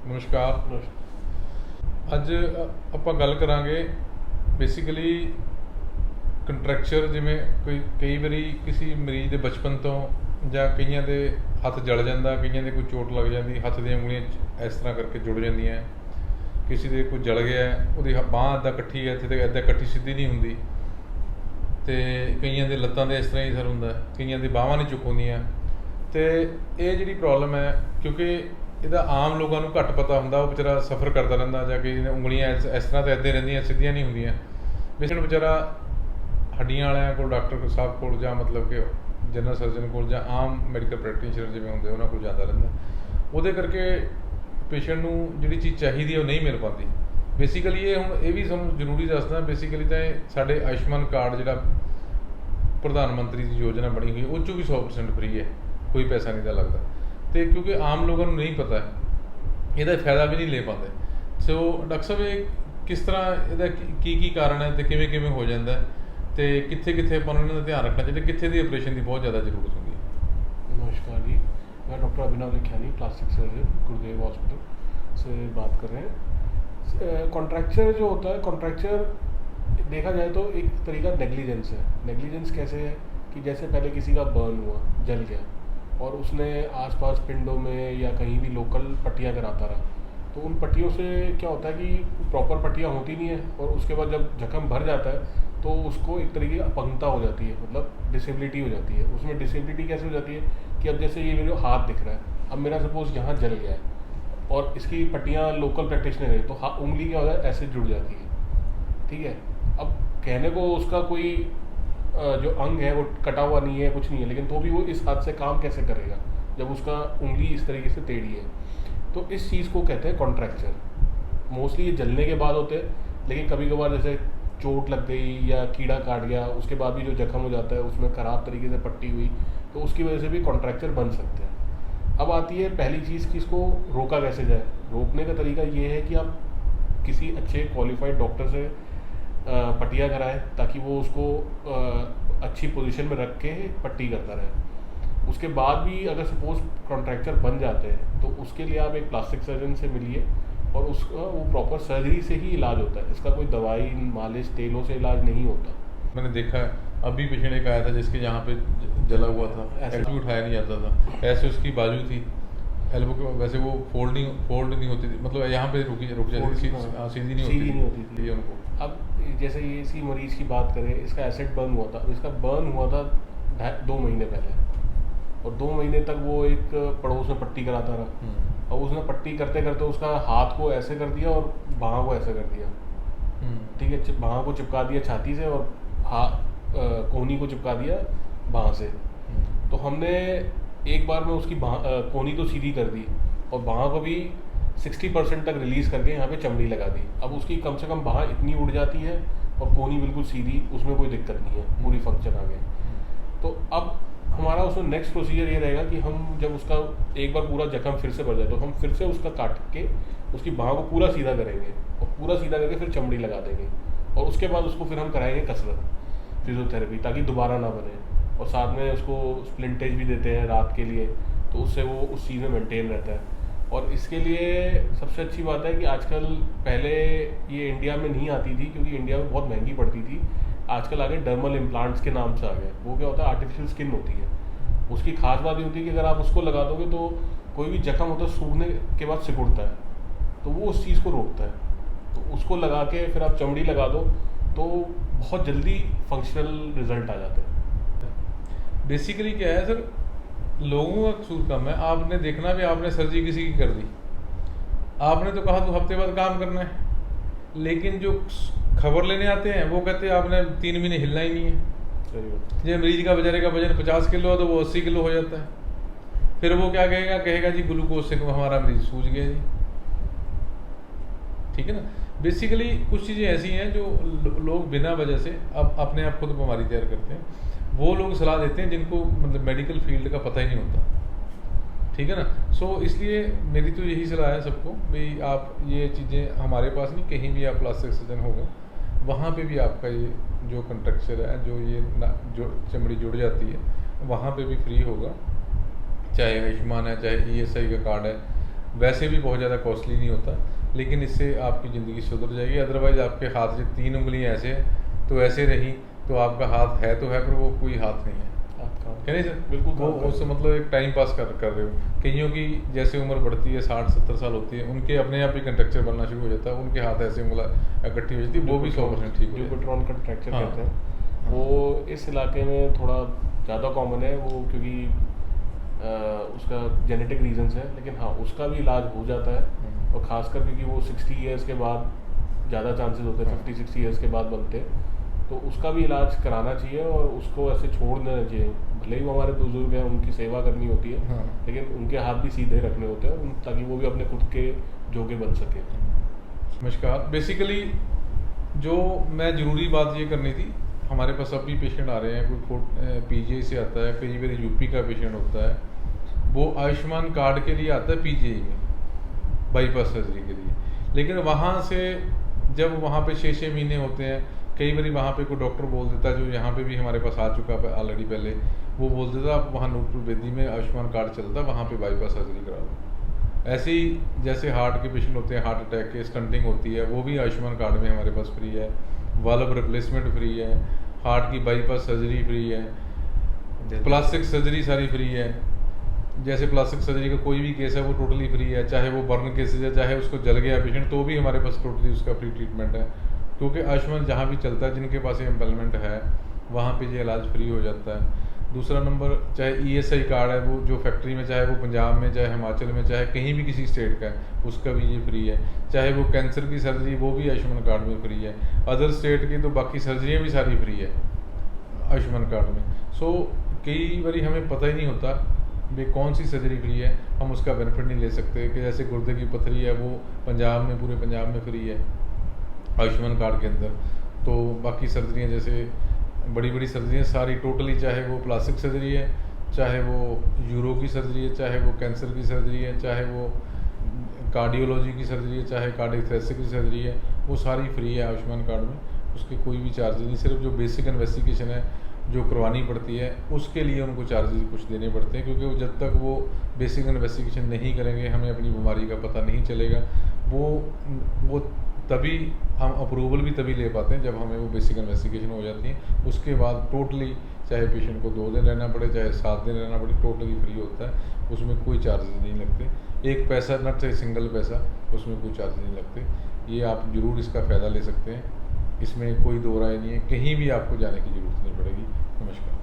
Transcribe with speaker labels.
Speaker 1: ਨਮਸਕਾਰ। ਅੱਜ ਆਪਾਂ ਗੱਲ ਕਰਾਂਗੇ ਬੇਸਿਕਲੀ ਕੰਟਰੈਕਚਰ, ਜਿਵੇਂ ਕਈ ਵਾਰੀ ਕਿਸੇ ਮਰੀਜ਼ ਦੇ ਬਚਪਨ ਤੋਂ ਜਾਂ ਕਈਆਂ ਦੇ ਹੱਥ ਜਲ ਜਾਂਦਾ, ਕਈਆਂ ਦੇ ਕੋਈ ਚੋਟ ਲੱਗ ਜਾਂਦੀ, ਹੱਥ ਦੀਆਂ ਉਂਗਲੀਆਂ ਇਸ ਤਰ੍ਹਾਂ ਕਰਕੇ ਜੁੜ ਜਾਂਦੀਆਂ। ਕਿਸੇ ਦੇ ਕੋਈ ਜਲ ਗਿਆ, ਉਹਦੀ ਬਾਂਹ ਇੱਦਾਂ ਇਕੱਠੀ ਹੈ, ਇੱਥੇ ਤੱਕ ਇੱਦਾਂ ਇਕੱਠੀ ਸਿੱਧੀ ਨਹੀਂ ਹੁੰਦੀ। ਅਤੇ ਕਈਆਂ ਦੇ ਲੱਤਾਂ ਦੇ ਇਸ ਤਰ੍ਹਾਂ ਹੀ ਅਸਰ ਹੁੰਦਾ, ਕਈਆਂ ਦੀ ਬਾਹਾਂ ਨਹੀਂ ਚੁੱਕ ਹੁੰਦੀਆਂ। ਅਤੇ ਇਹ ਜਿਹੜੀ ਪ੍ਰੋਬਲਮ ਹੈ, ਕਿਉਂਕਿ ਇਹਦਾ ਆਮ ਲੋਕਾਂ ਨੂੰ ਘੱਟ ਪਤਾ ਹੁੰਦਾ, ਉਹ ਵਿਚਾਰਾ ਸਫਰ ਕਰਦਾ ਰਹਿੰਦਾ, ਜਾਂ ਕਿ ਉਂਗਲੀਆਂ ਇਸ ਤਰ੍ਹਾਂ ਤਾਂ ਇੱਦਾਂ ਰਹਿੰਦੀਆਂ, ਸਿੱਧੀਆਂ ਨਹੀਂ ਹੁੰਦੀਆਂ। ਬੇਸ਼ੱਕ ਵਿਚਾਰਾ ਹੱਡੀਆਂ ਵਾਲਿਆਂ ਕੋਲ, ਡਾਕਟਰ ਸਾਹਿਬ ਕੋਲ, ਜਾਂ ਮਤਲਬ ਕਿ ਜਨਰਲ ਸਰਜਨ ਕੋਲ, ਜਾਂ ਆਮ ਮੈਡੀਕਲ ਪ੍ਰੈਕਟੀਸ਼ਨਰ ਜਿਵੇਂ ਹੁੰਦੇ ਉਹਨਾਂ ਕੋਲ ਜਾਂਦਾ ਰਹਿੰਦਾ। ਉਹਦੇ ਕਰਕੇ ਪੇਸ਼ੈਂਟ ਨੂੰ ਜਿਹੜੀ ਚੀਜ਼ ਚਾਹੀਦੀ ਹੈ ਉਹ ਨਹੀਂ ਮਿਲ ਪਾਉਂਦੀ। ਬੇਸਿਕਲੀ ਇਹ ਵੀ ਸਾਨੂੰ ਜ਼ਰੂਰੀ ਦੱਸਦਾ, ਬੇਸਿਕਲੀ ਤਾਂ ਇਹ ਸਾਡੇ ਆਯੁਸ਼ਮਾਨ ਕਾਰਡ ਜਿਹੜਾ ਪ੍ਰਧਾਨ ਮੰਤਰੀ ਦੀ ਯੋਜਨਾ ਬਣੀ ਹੋਈ, ਉਹ 'ਚੋਂ ਵੀ 100% ਫਰੀ ਹੈ, ਕੋਈ ਪੈਸਾ ਨਹੀਂ ਦਾ ਲੱਗਦਾ। ਅਤੇ ਕਿਉਂਕਿ ਆਮ ਲੋਕਾਂ ਨੂੰ ਨਹੀਂ ਪਤਾ, ਇਹਦਾ ਫਾਇਦਾ ਵੀ ਨਹੀਂ ਲੈ ਪਾਉਂਦੇ। ਸੋ ਡਾਕਟਰ ਸਾਹਿਬ, ਇਹ ਕਿਸ ਤਰ੍ਹਾਂ, ਇਹਦਾ ਕੀ ਕਾਰਨ ਹੈ ਅਤੇ ਕਿਵੇਂ ਹੋ ਜਾਂਦਾ, ਅਤੇ ਕਿੱਥੇ ਆਪਾਂ ਨੂੰ ਇਹਨਾਂ ਦਾ ਧਿਆਨ ਰੱਖਣਾ ਚਾਹੀਦਾ, ਕਿੱਥੇ ਦੀ ਆਪਰੇਸ਼ਨ ਦੀ ਬਹੁਤ ਜ਼ਿਆਦਾ ਜ਼ਰੂਰਤ ਹੁੰਦੀ ਹੈ।
Speaker 2: नमस्कार जी, मैं डॉक्टर अभिनव लिखियानी, प्लास्टिक सर्जन, गुरुदेव हॉस्पिटल से बात कर रहे हैं। कॉन्ट्रैक्चर जो होता है, कॉन्ट्रैक्चर देखा जाए तो एक तरीका नेग्लिजेंस है। नेग्लिजेंस कैसे है कि जैसे पहले किसी का बर्न हुआ, जल गया, और उसने आसपास पिंडों में या कहीं भी लोकल पट्टियाँ कराता रहा, तो उन पट्टियों से क्या होता है कि प्रॉपर पट्टियाँ होती नहीं है, और उसके बाद जब जख्म भर जाता है तो उसको एक तरीके की अपंगता हो जाती है, मतलब डिसेबिलिटी हो जाती है। उसमें डिसेबिलिटी कैसे हो जाती है कि अब जैसे ये मेरे हाथ दिख रहा है, अब मेरा सपोज यहाँ जल गया है और इसकी पट्टियाँ लोकल प्रैक्टिशनर है, तो उंगली क्या होता है, ऐसे जुड़ जाती है। ठीक है, अब कहने को उसका कोई जो अंग है वो कटा हुआ नहीं है, कुछ नहीं है, लेकिन तो भी वो इस हाथ से काम कैसे करेगा जब उसका उंगली इस तरीके से टेढ़ी है। तो इस चीज़ को कहते हैं कॉन्ट्रैक्चर। मोस्टली ये जलने के बाद होते हैं, लेकिन कभी कभार जैसे चोट लग गई या कीड़ा काट गया, उसके बाद भी जो जख्म हो जाता है, उसमें ख़राब तरीके से पट्टी हुई, तो उसकी वजह से भी कॉन्ट्रैक्चर बन सकते हैं। अब आती है पहली चीज़ कि इसको रोका कैसे जाए। रोकने का तरीका ये है कि आप किसी अच्छे क्वालिफाइड डॉक्टर से पट्टियाँ कराएं, ताकि वो उसको अच्छी पोजीशन में रख के पट्टी करता रहे। उसके बाद भी अगर सपोज कॉन्ट्रैक्चर बन जाते हैं, तो उसके लिए आप एक प्लास्टिक सर्जन से मिलिए, और उसका वो प्रॉपर सर्जरी से ही इलाज होता है। इसका कोई दवाई, मालिश, तेलों से इलाज नहीं होता।
Speaker 1: मैंने देखा है, अभी पेशेंट एक आया था जिसके यहाँ पे जला हुआ था, ऐसे भी उठाया नहीं जाता था, ऐसे उसकी बाजू थी, एल्बो के वैसे वो फोल्ड नहीं होती थी, मतलब यहाँ पे रुक जाती थी, सीधी नहीं होती थी ये उनको।
Speaker 2: अब जैसे ये इसी मरीज़ की बात करें, इसका एसिड बर्न हुआ था। इसका बर्न हुआ था 2 महीने पहले, और 2 महीने तक वो एक पड़ोस में पट्टी कराता रहा, और उसने पट्टी करते करते उसका हाथ को ऐसे कर दिया और बाँह को ऐसे कर दिया। ठीक है, बाँह को चिपका दिया छाती से, और कोहनी को चिपका दिया बाँह से। तो हमने एक बार में उसकी कोहनी तो सीधी कर दी, और बाँह को भी 60% तक रिलीज़ करके यहाँ पे चमड़ी लगा दी। अब उसकी कम से कम बाँह इतनी उड़ जाती है और कोहनी बिल्कुल सीधी, उसमें कोई दिक्कत नहीं है, पूरी फंक्शन आ गई। तो अब हमारा उसमें नेक्स्ट प्रोसीजर ये रहेगा कि हम जब उसका एक बार पूरा जख्म फिर से बढ़ जाए, तो हम फिर से उसका काट के उसकी बाँह को पूरा सीधा करेंगे, और पूरा सीधा करके फिर चमड़ी लगा देंगे, और उसके बाद उसको फिर हम कराएंगे कसरत, फिजियोथेरेपी, ताकि दोबारा ना बने। और साथ में उसको स्प्लिंटेज भी देते हैं रात के लिए, तो उससे वो उस चीज़ में मेंटेन रहता है। और इसके लिए सबसे अच्छी बात है कि आजकल, पहले ये इंडिया में नहीं आती थी क्योंकि इंडिया में बहुत महंगी पड़ती थी, आजकल आगे डर्मल इम्प्लांट्स के नाम से आ गए। वो क्या होता है, आर्टिफिशियल स्किन होती है। उसकी खास बात ये होती है कि अगर आप उसको लगा दोगे तो कोई भी जख्म होता है, सूखने के बाद सिकुड़ता है, तो वो उस चीज़ को रोकता है। तो उसको लगा के फिर आप चमड़ी लगा दो, तो बहुत जल्दी फंक्शनल रिजल्ट आ जाते हैं।
Speaker 1: बेसिकली क्या है सर, लोगों का कसूर कम है। आपने देखना भी, आपने सर्जरी किसी की कर दी, आपने तो कहा तो हफ्ते बाद काम करना है, लेकिन जो खबर लेने आते हैं वो कहते हैं आपने 3 महीने हिलना ही नहीं है। जो मरीज का बेचारे का वजन 50 किलो है तो वो 80 किलो हो जाता है। फिर वो क्या कहेगा जी ग्लूकोज से हमारा मरीज सूझ गया जी। ठीक है ना। बेसिकली कुछ चीज़ें ऐसी हैं जो लोग बिना वजह से अब अपने आप खुद बीमारी तैयार करते हैं। वो लोग सलाह देते हैं जिनको मतलब मेडिकल फील्ड का पता ही नहीं होता। ठीक है ना। सो इसलिए मेरी तो यही सलाह है सबको, भाई आप ये चीज़ें हमारे पास नहीं, कहीं भी आप प्लास्टिक सर्जन होगा वहाँ पे भी आपका ये जो कंट्रैक्चर है, जो ये जो चमड़ी जुड़ जाती है, वहाँ पे भी फ्री होगा। चाहे आयुष्मान है, चाहे ESI का कार्ड है, वैसे भी बहुत ज़्यादा कॉस्टली नहीं होता, लेकिन इससे आपकी ज़िंदगी सुधर जाएगी। अदरवाइज़ आपके हाथ से 3 उंगलियाँ ऐसे हैं तो ऐसे रही तो आपका हाथ है तो है, पर वो कोई हाथ नहीं है। कह नहीं सर,
Speaker 2: बिल्कुल
Speaker 1: वो उससे मतलब एक टाइम पास कर रहे हो। कईयों की जैसे उम्र बढ़ती है 60-70 साल होती है, उनके अपने आप ही कंट्रक्चर बनना शुरू हो जाता है, उनके हाथ ऐसे उंगला इकट्ठी हो जाती है, वो भी 100% ठीक हो जाती है।
Speaker 2: ड्यूकोट्रॉन कंट्रैक्चर
Speaker 1: हाँ,
Speaker 2: कहते हैं,
Speaker 1: हाँ।
Speaker 2: वो इस इलाके में थोड़ा ज़्यादा कॉमन है वो, क्योंकि उसका जेनेटिक रीजंस है, लेकिन हाँ उसका भी इलाज हो जाता है। और ख़ासकर क्योंकि वो 60 ईयर्स के बाद ज़्यादा चांसेस होते हैं, 50-60 ईयर्स के बाद बनते हैं, तो उसका भी इलाज कराना चाहिए और उसको ऐसे छोड़ देना चाहिए। भले ही वो हमारे बुजुर्ग हैं, उनकी सेवा करनी होती है,
Speaker 1: हाँ।
Speaker 2: लेकिन उनके हाथ भी सीधे रखने होते हैं ताकि वो भी अपने खुद के जोगे बन सके।
Speaker 1: नमस्कार। बेसिकली जो मैं ज़रूरी बात ये करनी थी, हमारे पास अब भी पेशेंट आ रहे हैं, कोई पीजीआई से आता है, कई बार यूपी का पेशेंट होता है, वो आयुष्मान कार्ड के लिए आता है पीजीआई में बाईपास सर्जरी के लिए, लेकिन वहाँ से जब वहाँ पे 6-6 महीने होते हैं, कई बार वहाँ पे कोई डॉक्टर बोल देता है, जो यहाँ पे भी हमारे पास आ चुका है ऑलरेडी पहले, वो बोल देता आप वहाँ नूरपुर बेदी में आयुष्मान कार्ड चलता है, वहाँ पे बाईपास सर्जरी करा लो। ऐसे ही जैसे हार्ट के पेशेंट होते हैं, हार्ट अटैक के स्टंटिंग होती है, वो भी आयुष्मान कार्ड में हमारे पास फ्री है, वाल्व रिप्लेसमेंट फ्री है, हार्ट की बाईपास सर्जरी फ्री है, प्लास्टिक सर्जरी सारी फ्री है। जैसे प्लास्टिक सर्जरी का कोई भी केस है वो टोटली फ्री है, चाहे वो बर्न केसेज है, चाहे उसको जल गया पेशेंट तो भी हमारे पास टोटली उसका फ्री ट्रीटमेंट है, क्योंकि आयुष्मान जहाँ भी चलता है, जिनके पास ये एम्पलमेंट है वहाँ पे ये इलाज फ्री हो जाता है। दूसरा नंबर, चाहे ईएसआई कार्ड है, वो जो फैक्ट्री में, चाहे वो पंजाब में, चाहे हिमाचल में, चाहे कहीं भी किसी स्टेट का है, उसका भी ये फ्री है। चाहे वो कैंसर की सर्जरी, वो भी आयुष्मान कार्ड में फ्री है। अदर स्टेट की तो बाकी सर्जरियाँ भी सारी फ्री है आयुष्मान कार्ड में। सो कई बारी हमें पता ही नहीं होता भाई कौन सी सर्जरी फ्री है, हम उसका बेनिफिट नहीं ले सकते। कि जैसे गुर्दे की पथरी है, वो पंजाब में, पूरे पंजाब में फ्री है आयुष्मान कार्ड के अंदर। तो बाकी सर्जरियाँ, जैसे बड़ी बड़ी सर्जरियाँ सारी टोटली, चाहे वो प्लास्टिक सर्जरी है, चाहे वो यूरो की सर्जरी है, चाहे वो कैंसर की सर्जरी है, चाहे वो कार्डियोलॉजी की सर्जरी है, चाहे कार्डियोथोरेसिक की सर्जरी है, वो सारी फ्री है आयुष्मान कार्ड में। उसके कोई भी चार्ज नहीं, सिर्फ जो बेसिक इन्वेस्टिगेशन है जो करवानी पड़ती है उसके लिए उनको चार्जेस कुछ देने पड़ते हैं, क्योंकि जब तक वो बेसिक इन्वेस्टिगेशन नहीं करेंगे, हमें अपनी बीमारी का पता नहीं चलेगा। वो तभी हम अप्रूवल भी तभी ले पाते हैं जब हमें वो बेसिक इन्वेस्टिगेशन हो जाती है। उसके बाद टोटली, चाहे पेशेंट को 2 दिन रहना पड़े, चाहे 7 दिन रहना पड़े, टोटली फ्री होता है, उसमें कोई चार्जेस नहीं लगते। 1 पैसा, नट से सिंगल पैसा, उसमें कोई चार्ज नहीं लगते। ये आप ज़रूर इसका फ़ायदा ले सकते हैं, इसमें कोई दो राय नहीं है, कहीं भी आपको जाने की ज़रूरत नहीं पड़ेगी। नमस्कार।